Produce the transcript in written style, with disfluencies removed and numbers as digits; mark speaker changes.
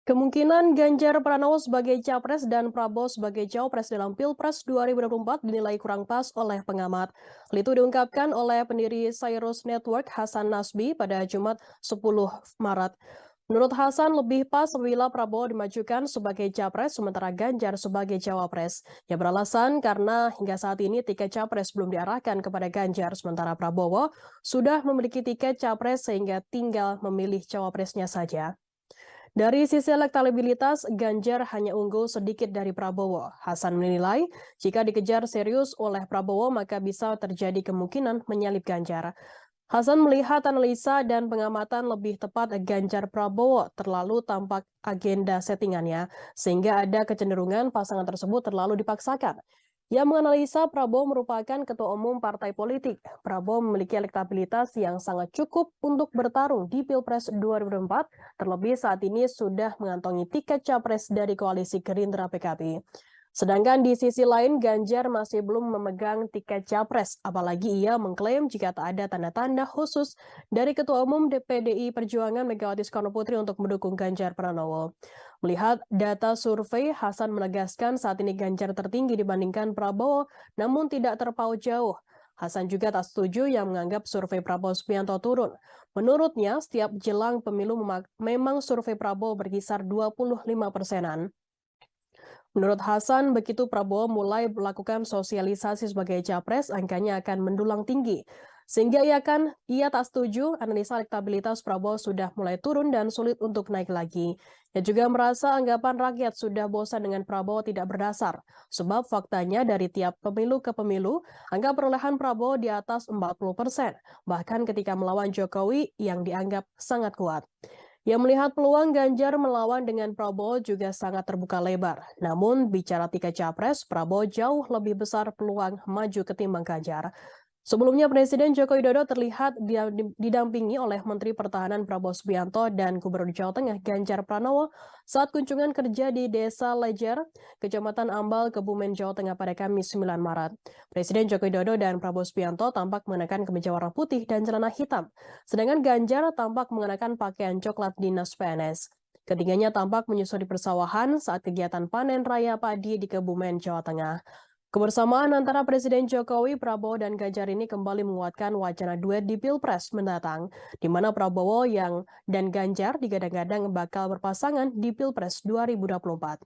Speaker 1: Kemungkinan Ganjar Pranowo sebagai capres dan Prabowo sebagai cawapres dalam Pilpres 2024 dinilai kurang pas oleh pengamat. Hal itu diungkapkan oleh pendiri Cyrus Network Hasan Nasbi pada Jumat 10 Maret. Menurut Hasan, lebih pas bila Prabowo dimajukan sebagai capres sementara Ganjar sebagai cawapres. Ia beralasan karena hingga saat ini tiket capres belum diarahkan kepada Ganjar sementara Prabowo sudah memiliki tiket capres sehingga tinggal memilih cawapresnya saja. Dari sisi elektabilitas, Ganjar hanya unggul sedikit dari Prabowo. Hasan menilai, jika dikejar serius oleh Prabowo, maka bisa terjadi kemungkinan menyalip Ganjar. Hasan melihat analisa dan pengamatan lebih tepat Ganjar Prabowo terlalu tampak agenda settingannya, sehingga ada kecenderungan pasangan tersebut terlalu dipaksakan. Ia menganalisa Prabowo merupakan ketua umum partai politik. Prabowo memiliki elektabilitas yang sangat cukup untuk bertarung di Pilpres 2024, terlebih saat ini sudah mengantongi tiket capres dari koalisi Gerindra PKB. Sedangkan di sisi lain, Ganjar masih belum memegang tiket capres, apalagi ia mengklaim jika tak ada tanda-tanda khusus dari Ketua Umum PDI Perjuangan Megawati Soekarnoputri untuk mendukung Ganjar Pranowo. Melihat data survei, Hasan menegaskan saat ini Ganjar tertinggi dibandingkan Prabowo, namun tidak terpaut jauh. Hasan juga tak setuju yang menganggap survei Prabowo Subianto turun. Menurutnya, setiap jelang pemilu memang survei Prabowo berkisar 25%-an. Menurut Hasan, begitu Prabowo mulai melakukan sosialisasi sebagai capres, angkanya akan mendulang tinggi. Sehingga ia tak setuju analisa elektabilitas Prabowo sudah mulai turun dan sulit untuk naik lagi. Ia juga merasa anggapan rakyat sudah bosan dengan Prabowo tidak berdasar. Sebab faktanya dari tiap pemilu ke pemilu, angka perolehan Prabowo di atas 40%. Bahkan ketika melawan Jokowi yang dianggap sangat kuat. Yang melihat peluang Ganjar melawan dengan Prabowo juga sangat terbuka lebar. Namun, bicara tiket capres, Prabowo jauh lebih besar peluang maju ketimbang Ganjar. Sebelumnya, Presiden Joko Widodo terlihat didampingi oleh Menteri Pertahanan Prabowo Subianto dan Gubernur Jawa Tengah Ganjar Pranowo saat kunjungan kerja di Desa Lejer, Kecamatan Ambal, Kebumen, Jawa Tengah pada Kamis 9 Maret. Presiden Joko Widodo dan Prabowo Subianto tampak mengenakan kemeja warna putih dan celana hitam, sedangkan Ganjar tampak mengenakan pakaian coklat dinas PNS. Ketiganya tampak menyusuri persawahan saat kegiatan panen raya padi di Kebumen, Jawa Tengah. Kebersamaan antara Presiden Jokowi, Prabowo, dan Ganjar ini kembali menguatkan wacana duet di Pilpres mendatang, di mana Prabowo dan Ganjar digadang-gadang bakal berpasangan di Pilpres 2024.